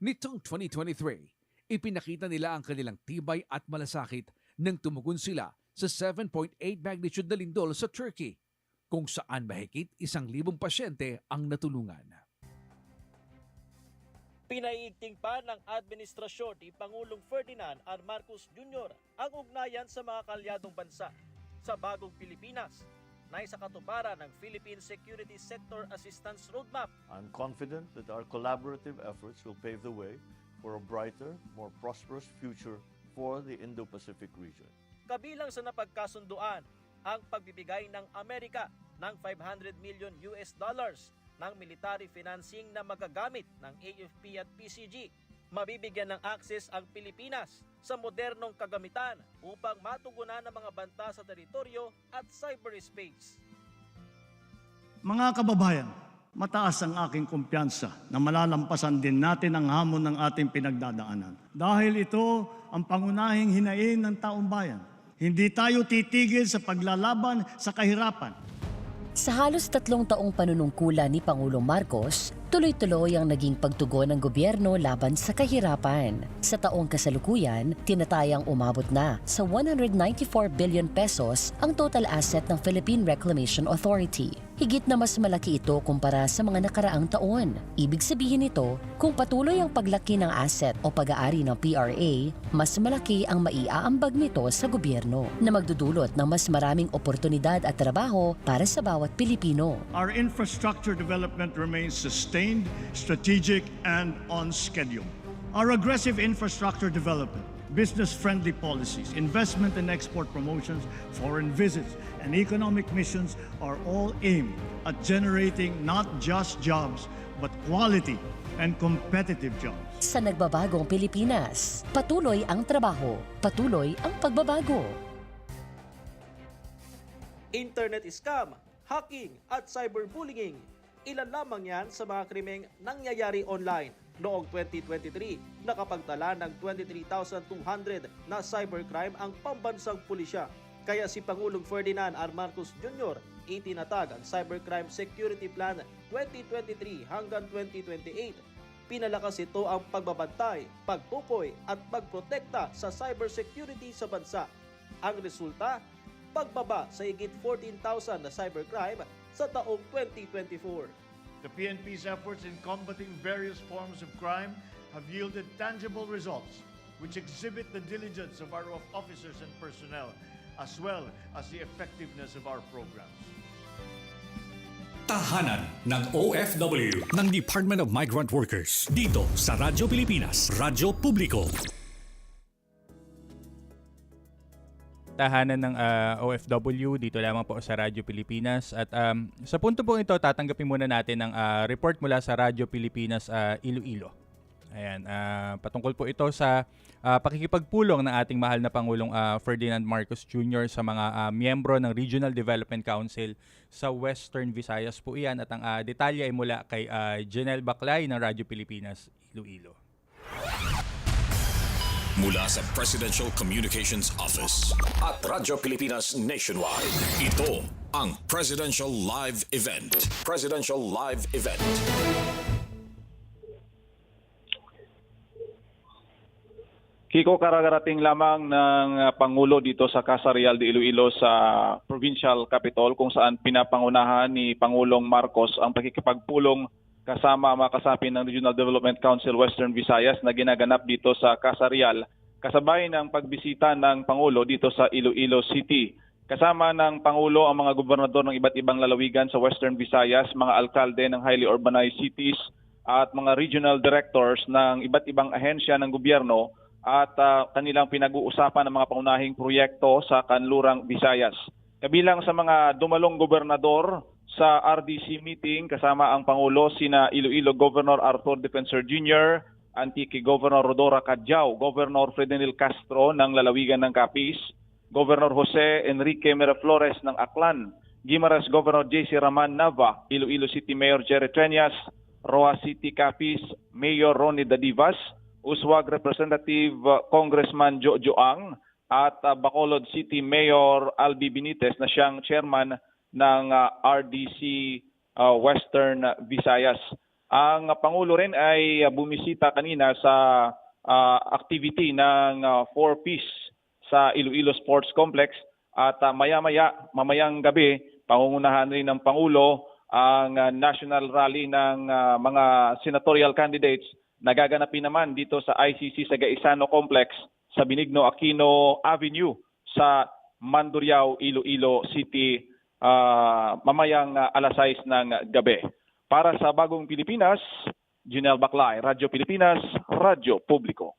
Nitong 2023, ipinakita nila ang kanilang tibay at malasakit nang tumugon sila sa 7.8 magnitude na lindol sa Turkey, kung saan mahigit 1,000 pasyente ang natulungan. Pinaiigting pa ng administrasyon ni Pangulong Ferdinand R. Marcos Jr. ang ugnayan sa mga kalyadong bansa sa bagong Pilipinas na isa katuparan ng Philippine Security Sector Assistance Roadmap. I'm confident that our collaborative efforts will pave the way for a brighter, more prosperous future for the Indo-Pacific region. Kabilang sa napagkasunduan ang pagbibigay ng Amerika ng $500 million ng military financing na magagamit ng AFP at PCG. Mabibigyan ng access ang Pilipinas sa modernong kagamitan upang matugunan ang mga banta sa teritoryo at cyberspace. Mga kababayan, mataas ang aking kumpiyansa na malalampasan din natin ang hamon ng ating pinagdadaanan. Dahil ito ang pangunahing hinaing ng taong bayan. Hindi tayo titigil sa paglalaban sa kahirapan. Sa halos 3 taong panunungkulan ni Pangulong Marcos, tuloy-tuloy ang naging pagtugon ng gobyerno laban sa kahirapan. Sa taong kasalukuyan, tinatayang umabot na sa 194 billion pesos ang total asset ng Philippine Reclamation Authority. Higit na mas malaki ito kumpara sa mga nakaraang taon. Ibig sabihin nito, kung patuloy ang paglaki ng asset o pag-aari ng PRA, mas malaki ang maiaambag nito sa gobyerno na magdudulot ng mas maraming oportunidad at trabaho para sa bawat Pilipino. Our infrastructure development remains sustained, strategic, and on schedule. Our aggressive infrastructure development, business-friendly policies, investment and export promotions, foreign visits, and economic missions are all aimed at generating not just jobs, but quality and competitive jobs. Sa nagbabagong Pilipinas, patuloy ang trabaho, patuloy ang pagbabago. Internet scam, hacking at cyberbullying. Ilan lamang yan sa mga krimeng nangyayari online. Noong 2023, nakapagtala ng 23,200 na cybercrime ang pambansang pulisya. Kaya si Pangulong Ferdinand R. Marcos Jr. itinatag ang Cybercrime Security Plan 2023 hanggang 2028. Pinalakas ito ang pagbabantay, pagtukoy at pagprotekta sa cybersecurity sa bansa. Ang resulta, pagbaba sa higit 14,000 na cybercrime sa taong 2024. The PNP's efforts in combating various forms of crime have yielded tangible results which exhibit the diligence of our officers and personnel as well as the effectiveness of our programs. Tahanan ng OFW ng Department of Migrant Workers dito sa Radyo Pilipinas, Radyo Publiko. Tahanan ng OFW dito lamang po sa Radyo Pilipinas. At sa punto po ito, tatanggapin muna natin ang report mula sa Radyo Pilipinas Iloilo. Ayan, patungkol po ito sa pakikipagpulong ng ating mahal na Pangulong Ferdinand Marcos Jr. sa mga miyembro ng Regional Development Council sa Western Visayas po iyan. At ang detalye ay mula kay Janelle Baclay ng Radyo Pilipinas Iloilo. Mula sa Presidential Communications Office at Radyo Pilipinas Nationwide, ito ang Presidential Live Event. Presidential Live Event. Kiko, kararating lamang ng Pangulo dito sa Casa Real de Iloilo sa Provincial Capitol kung saan pinapangunahan ni Pangulong Marcos ang pakikipagpulong kasama mga kasapi ng Regional Development Council Western Visayas na ginaganap dito sa Casa Real kasabay ng pagbisita ng Pangulo dito sa Iloilo City. Kasama ng Pangulo ang mga gobernador ng iba't ibang lalawigan sa Western Visayas, mga alkalde ng highly urbanized cities at mga regional directors ng iba't ibang ahensya ng gobyerno at kanilang pinag-uusapan ng mga paunahing proyekto sa Kanlurang Visayas. Kabilang sa mga dumalong gobernador sa RDC meeting kasama ang Pangulo sina Iloilo Governor Arthur Defensor Jr., Antique Governor Rodora Cadyao, Governor Fredenil Castro ng lalawigan ng Capiz, Governor Jose Enrique Miraflores ng Aklan, Guimaras Governor JC Raman Nava, Iloilo City Mayor Jerry Treñas, Roa City Capiz Mayor Ronnie Dadivas, Uswag Representative Congressman Jojo Ang, at Bacolod City Mayor Albi Benitez na siyang chairman ng RDC Western Visayas. Ang Pangulo rin ay bumisita kanina sa activity ng 4Ps sa Iloilo Sports Complex at mamayang gabi, pangungunahan rin ng Pangulo ang national rally ng mga senatorial candidates na gaganapin naman dito sa ICC sa Gaisano Complex sa Benigno Aquino Avenue sa Mandurriao, Iloilo City mamayang alas 6 ng gabi. Para sa Bagong Pilipinas, Junel Baclay, Radyo Pilipinas, Radyo Publiko.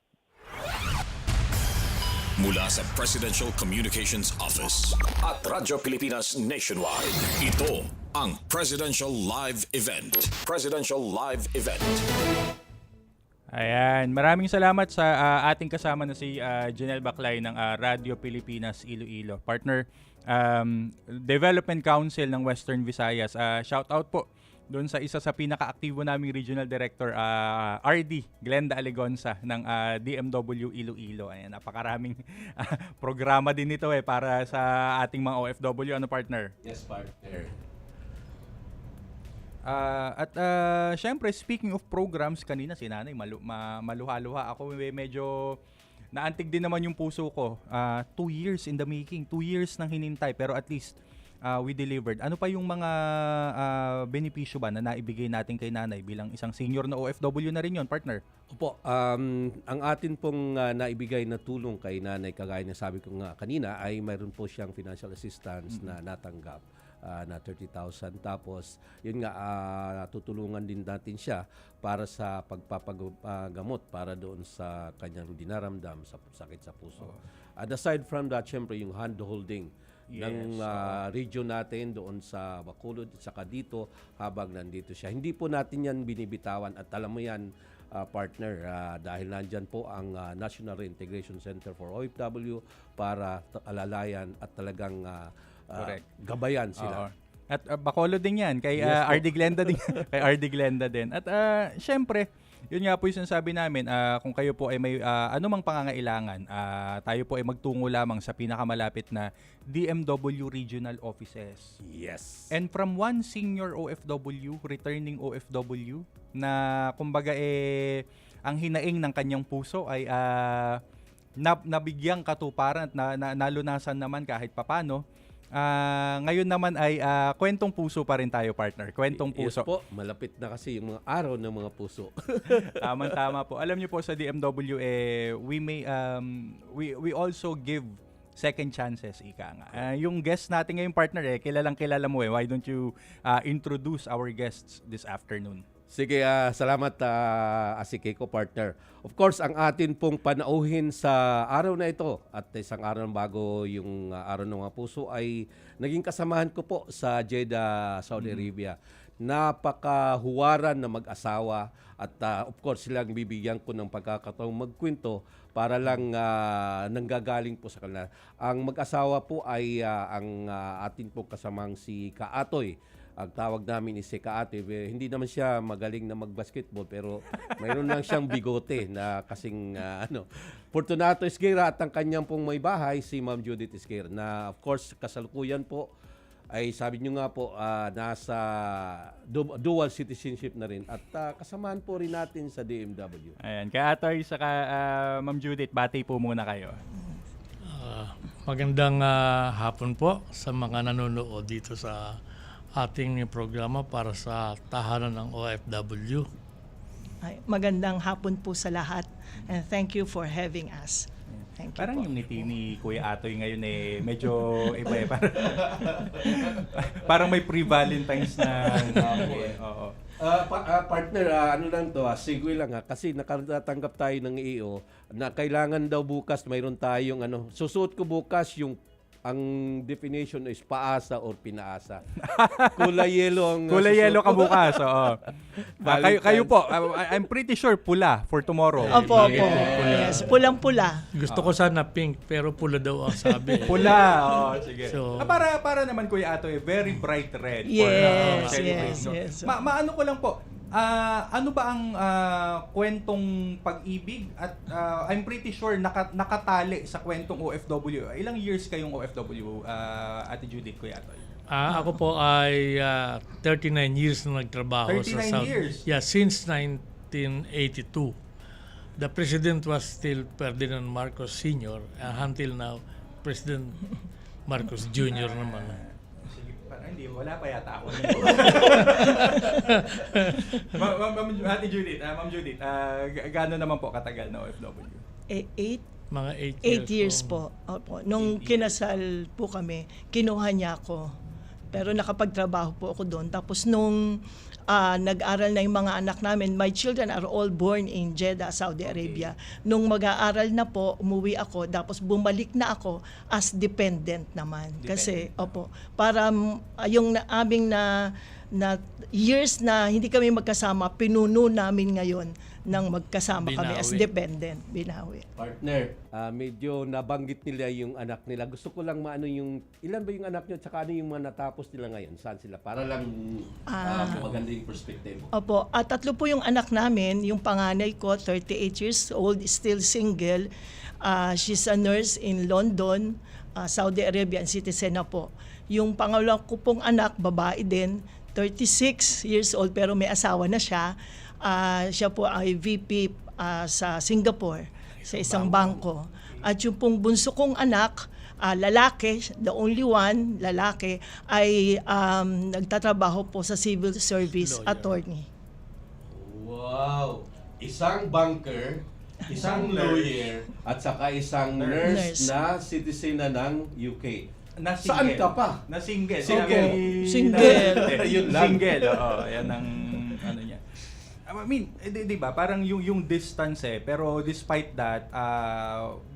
Mula sa Presidential Communications Office at Radyo Pilipinas Nationwide, ito ang Presidential Live Event. Presidential Live Event. Ayan, maraming salamat sa ating kasama na si Junel Baclay ng Radyo Pilipinas Iloilo. Partner, Development Council ng Western Visayas. Shout out po doon sa isa sa pinaka-aktibo naming Regional Director, RD Glenda Aligonza ng DMW Iloilo. Ayan, napakaraming programa din ito para sa ating mga OFW. Ano, partner? Yes, partner. Syempre, speaking of programs, kanina si Nanay, maluha-luha ako. Medyo naantig din naman yung puso ko. 2 years in the making, 2 years nang hinintay, pero at least we delivered. Ano pa yung mga benepisyo ba na naibigay natin kay Nanay bilang isang senior na OFW na rin yon, partner? Opo, ang atin pong naibigay na tulong kay Nanay, kagaya na sabi ko nga kanina, ay mayroon po siyang financial assistance na natanggap na 30,000. Tapos, yun nga, tutulungan din natin siya para sa pagpapagamot para doon sa kanyang dinaramdam sa sakit sa puso. And aside from that, syempre yung hand-holding ng region natin doon sa Bacolod at saka dito habang nandito siya. Hindi po natin yan binibitawan at alam mo yan, partner, dahil nandyan po ang National Reintegration Center for OFW para alalayan at talagang gabayan sila. At Bacolod din yan kay RD Glenda din. Kay RD Glenda din. At syempre, yun nga po yung sinasabi namin, kung kayo po ay may anumang pangangailangan, tayo po ay magtungo lamang sa pinakamalapit na DMW Regional Offices. Yes. And from one senior OFW, returning OFW, na kumbaga ang hinaing ng kanyang puso ay nabigyang katuparan at nalunasan naman kahit papano. Ngayon naman ay kwentong puso pa rin tayo, partner. Kwentong puso. Yes po, malapit na kasi yung mga araw ng mga puso. Tama po. Alam niyo po sa DMW we also give second chances, ika nga. Yung guest natin ngayon, partner, kilalang kilala mo Why don't you introduce our guests this afternoon? Sige, salamat Asikiko, partner. Of course, ang atin pong panauhin sa araw na ito at isang araw bago yung araw ng mga puso ay naging kasamahan ko po sa Jeddah, Saudi Arabia. Napakahuwaran na mag-asawa at of course silang bibigyan ko ng pagkakataong magkwento para lang nanggagaling po sa kanila. Ang mag-asawa po ay ang atin pong kasamang si Kaatoy. Ang tawag namin is si Kaate. Hindi naman siya magaling na mag-basketball pero mayroon lang siyang bigote na kasing Fortunato Esguera at ang kanyang pong may bahay si Ma'am Judith Esguera na of course kasalukuyan po ay sabi nyo nga po nasa dual citizenship na rin at kasamahan po rin natin sa DMW. Ayan, Kaatoy saka Ma'am Judith, bati po muna kayo. Magandang hapon po sa mga nanonood dito sa ating programa para sa tahanan ng OFW. Magandang hapon po sa lahat and thank you for having us. Thank you Parang po. yung ngiti ni Kuya Atoy ngayon medyo iba eh. Parang may pre-Valentine's na. Oo. Partner, ano lang to, segue lang kasi nakatanggap tayo ng EO na kailangan daw bukas mayroon tayong susuot ko bukas yung ang definition is paasa or pinaasa. Kulay yellow ang Kulay yellow ka susuot ko. bukas, oo. Kayo po, I'm pretty sure pula for tomorrow. Opo. Yes, pulang-pula. Gusto ko sana pink, pero pula daw ang sabi. Pula, oo, sige. So, para naman Kuya Atoy, very bright red. Yes, for celebration. yes. Maano ko lang po, ano ba ang kwentong pag-ibig at I'm pretty sure nakatali sa kwentong OFW. Ilang years kayong OFW, Ate Judith, Kuya Atoy? ako po ay 39 years na nagtrabaho 39 sa Saudi. years? Yeah, since 1982. The president was still Ferdinand Marcos Sr. Until now, President Marcos Jr. naman. Sige, parang hindi, wala pa yata ako. Ate Judith, Ma'am Judith, gaano naman po katagal na OFW? Mga 8 years po. Opo. Nung kinasal po kami, kinuha niya ako. Pero nakapagtrabaho po ako doon. Tapos nung nag-aral na yung mga anak namin, my children are all born in Jeddah, Saudi Arabia. Nung mag-aaral na po, umuwi ako. Tapos bumalik na ako as dependent naman. Kasi, para yung aming na years na hindi kami magkasama, pinuno namin ngayon nang magkasama kami as dependent. Binawi. Partner, medyo nabanggit nila yung anak nila. Gusto ko lang maano yung, ilan ba yung anak nyo, tsaka ano yung mga natapos nila ngayon? Saan sila? Para lang maganda yung perspective. Opo. 3 po yung anak namin. Yung panganay ko, 38 years old, still single. She's a nurse in London, Saudi Arabian citizen na po. Yung pangalawa ko pong anak, babae din, 36 years old pero may asawa na siya. Siya po ay VP sa Singapore sa isang bangko. At yung pong bunso kong anak, lalaki, the only one, lalaki, ay nagtatrabaho po sa civil service attorney. Wow! Isang banker, isang lawyer, at saka isang nurse na citizen na ng UK. Saan ka pa? Na single. Single. Yun lang. Single, oo. Yan ang ano niya. I mean, di ba? Parang yung distance pero despite that,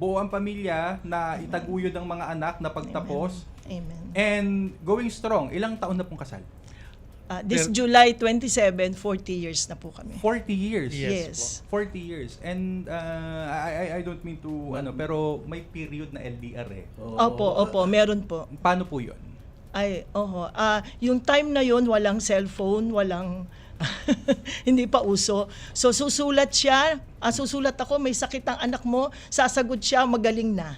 buo ang pamilya na itaguyod ang mga anak na pagtapos. Amen. And going strong. Ilang taon na pong kasal? This July 27, 40 years na po kami. 40 years? Yes. 40 years. And I don't mean to, pero may period na LDR eh. Opo, meron po. Paano po yun? Yung time na yun, walang cellphone, walang hindi pa uso. So susulat siya, susulat ako, may sakit ang anak mo, sasagot siya, magaling na.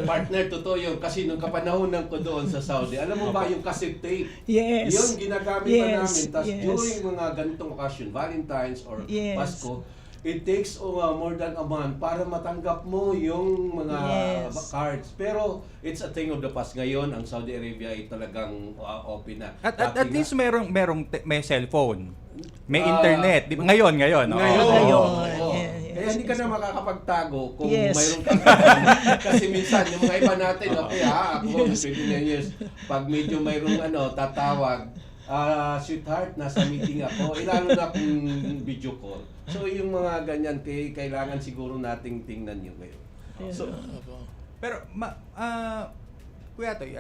Partner, totoo yun. Kasi nung kapanahonan ko doon sa Saudi, alam mo ba yung cassette tape? Yes. Yun, ginagamit pa namin. Tapos during mga ganitong occasion, Valentine's or Pasko, it takes more than a month para matanggap mo yung mga cards. Pero it's a thing of the past. Ngayon, ang Saudi Arabia ay talagang open na. At least may cellphone. May internet. Ngayon. Kaya hindi ka na makakapagtago kung mayroon kang kasi minsan yung mga iba natin, ako 29 years, pag medyo mayroong tatawag, sweetheart, nasa meeting ako, lalo na kung video call. So yung mga ganyan, kailangan siguro nating tingnan yun ngayon. So, pero, Kuya Toy,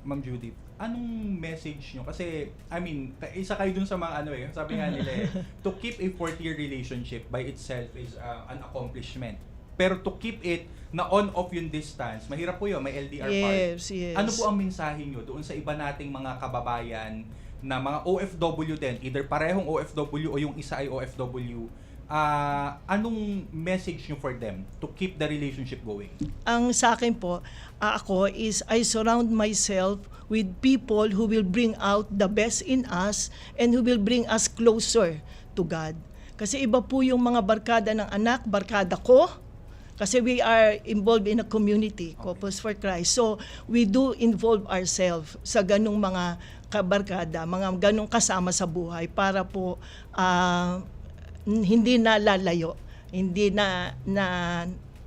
Ma'am Judith, anong message nyo? Kasi, I mean, isa kayo dun sa mga sabi nga nila to keep a 40-year relationship by itself is an accomplishment. Pero to keep it na on-off yung distance, mahirap po yun, may LDR part. Yes. Ano po ang mensahe nyo doon sa iba nating mga kababayan na mga OFW din, either parehong OFW o yung isa ay OFW, anong message nyo for them to keep the relationship going? Ang sa akin po, ako is I surround myself with people who will bring out the best in us and who will bring us closer to God. Kasi iba po yung mga barkada ng anak, barkada ko, kasi we are involved in a community, Couples for Christ. So, we do involve ourselves sa ganong mga kabarkada, mga ganong kasama sa buhay para po hindi na lalayo hindi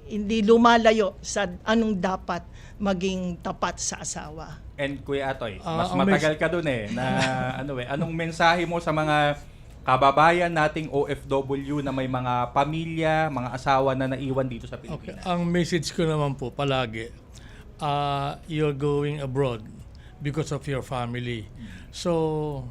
hindi lumalayo sa anong dapat maging tapat sa asawa. And Kuya Atoy, mas ang matagal ka dun na anong mensahe mo sa mga kababayan nating OFW na may mga pamilya, mga asawa na naiwan dito sa Pilipinas? Okay. Ang message ko naman po palagi, you're going abroad because of your family. So,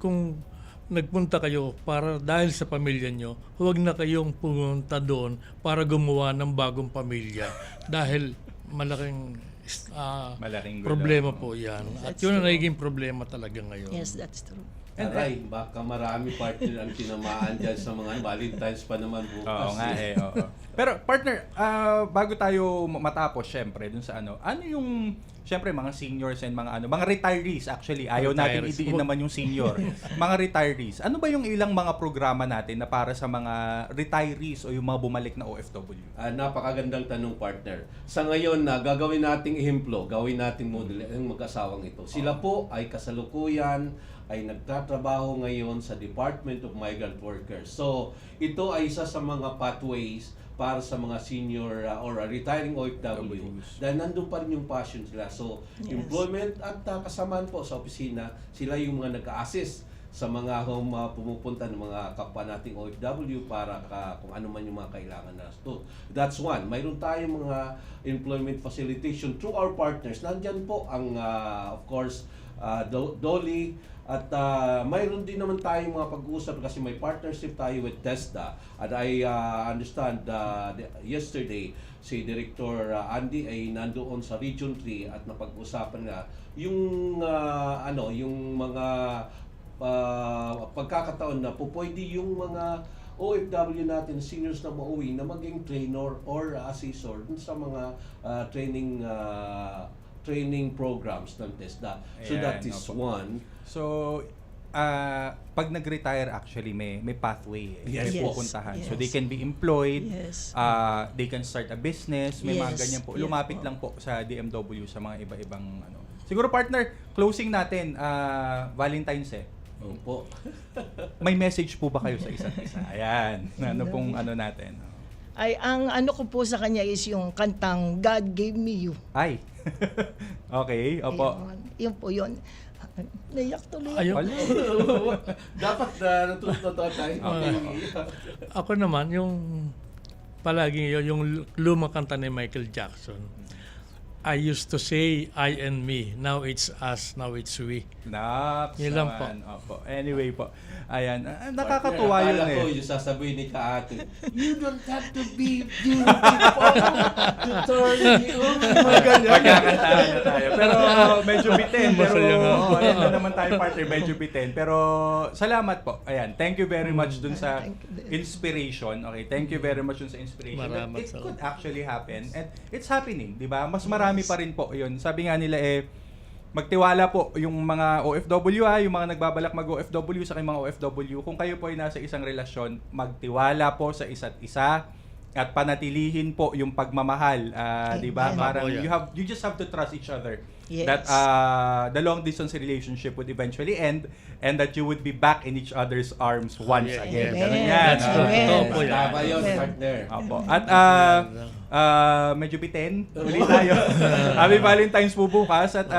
kung nagpunta kayo para dahil sa pamilya nyo, huwag na kayong pumunta doon para gumawa ng bagong pamilya dahil malaking problema po yan. At yun ang nagiging problema talaga ngayon. Yes, that's true. Aray, baka marami partner ang tinamaan dyan sa mga Valentine's pa naman bukas. Oo nga oo. Pero partner, bago tayo matapos syempre dun sa ano yung syempre mga seniors and mga retirees actually, ayaw natin idiin naman yung senior. Mga retirees, ano ba yung ilang mga programa natin na para sa mga retirees o yung mga bumalik na OFW? Napakagandang tanong partner. Sa ngayon na gagawin nating ehemplo, gawin nating model ang mag-asawang ito. Sila po ay kasalukuyan ay nagtatrabaho ngayon sa Department of Migrant Workers. So, ito ay isa sa mga pathways para sa mga senior or retiring OFW. Dahil nandun pa rin yung passion sila. So, employment at kasamaan po sa opisina, sila yung mga nag-a-assist sa mga pumupunta ng mga kapwa nating OFW para kung ano man yung mga kailangan na. So, that's one. Mayroon tayong mga employment facilitation through our partners. Nandyan po ang, of course, Dolly. At mayroon din naman tayong mga pag-uusap kasi may partnership tayo with TESDA. At I understand yesterday si Director Andy ay nandoon sa Region 3 at napag-usapan na yung yung mga pagkakataon na pwede yung mga OFW natin, seniors na mauwi na maging trainer or assessor sa mga training programs ng TESDA. So that is one. So, pag nag-retire actually may pathway, may pupuntahan. So they can be employed, they can start a business, may mga ganyan po. Lumapit lang po sa DMW sa mga iba-ibang Siguro partner, closing natin, Valentine's Opo. May message po ba kayo sa isa't isa? Ayan, natin? Ay, ang ko po sa kanya is yung kantang God Gave Me You. Ay. Okay, opo. Yun po yun. Naiyak tuloy. Dapat natutuwa tayo. Ako naman, yung palagi yung lumang kanta ni Michael Jackson. I used to say I and me. Now it's us, now it's we. Yun lang po. Opo. Anyway po. Ayan. Nakakatuwa yun Akala ko yung sasabihin ni Kaate, you don't have to be beautiful to turn me on. Magkakantahan na tayo. Pero medyo bitin. Ayan na naman tayo partner, medyo bitin. Pero salamat po. Ayan. Thank you very much dun sa inspiration. Okay. Thank you very much dun sa inspiration. It could actually happen. And it's happening. Diba? Mas marami pa rin po yun. Sabi nga nila magtiwala po yung mga OFW yung mga nagbabalak mag-OFW sa mga OFW. Kung kayo po ay nasa isang relasyon, magtiwala po sa isa't isa at panatilihin po yung pagmamahal, di ba? Parang you just have to trust each other. Yes. That the long distance relationship would eventually end and that you would be back in each other's arms once again. Ganun yan. Tama yun, partner. Opo. At medyo bitin ulit tayo. Happy Valentine's po bukas at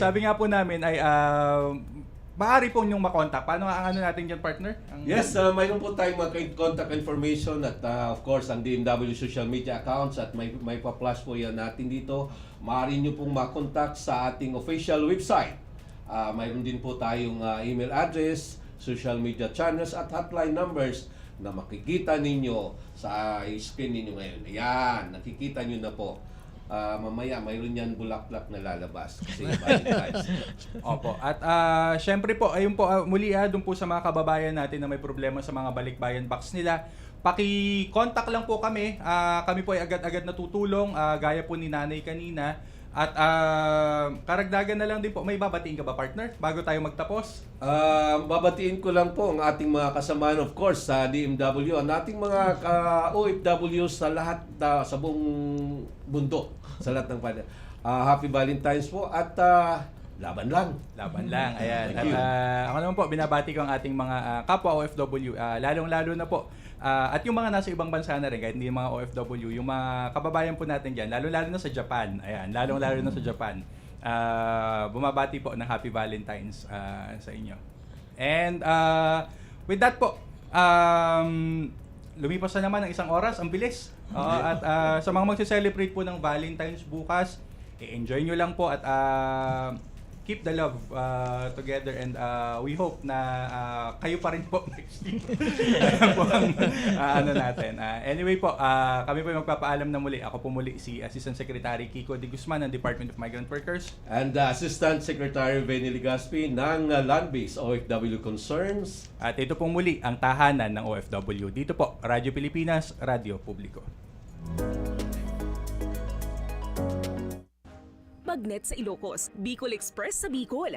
sabi nga po namin ay maaari po niyong makontak. Paano ang natin dyan, partner? Yes, mayroon po tayong mga contact information at of course ang DMW social media accounts at may pa-flash po yan natin dito. Maaari niyo pong makontak sa ating official website. Mayroon din po tayong email address, social media channels at hotline numbers na makikita ninyo sa screen ninyo ngayon. Ayan, nakikita nyo na po. Mamaya mayroon yan bulaklak na lalabas kasi Valentine's. Opo. At syempre po, ayun po muli doon po sa mga kababayan natin na may problema sa mga balikbayan box nila. Paki-contact lang po kami. Kami po ay agad-agad natutulong gaya po ni Nanay kanina. At karagdagan na lang din po, may babatiin ka ba, partner, bago tayo magtapos? Babatiin ko lang po ang ating mga kasamaan, of course, sa DMW, ang ating mga OFW sa lahat, sa buong bundok, sa lahat ng Happy Valentine's po. At laban lang. Laban lang, ayan. Thank At you. ako naman po, binabati ko ang ating mga kapwa OFW, lalong-lalo na po. At yung mga nasa ibang bansa na rin, kahit hindi yung mga OFW, yung mga kababayan po natin dyan, lalo-lalo na sa Japan. Ayan, lalong-lalo na sa Japan. Bumabati po ng Happy Valentine's sa inyo. And with that po, lumipas na naman ng 1 oras, ang bilis. At sa mga magse-celebrate po ng Valentine's bukas, i-enjoy nyo lang po at keep the love together, and we hope na kayo pa rin po next week. Ayan po ang ano natin. Anyway po, kami po magpapaalam na muli. Ako po muli si Assistant Secretary Kiko De Guzman ng Department of Migrant Workers. And Assistant Secretary Benny Ligaspi ng Land-Based OFW Concerns. At ito pong muli ang tahanan ng OFW. Dito po, Radyo Pilipinas, Radyo Publiko. Magnet sa Ilocos, Bicol Express sa Bicol,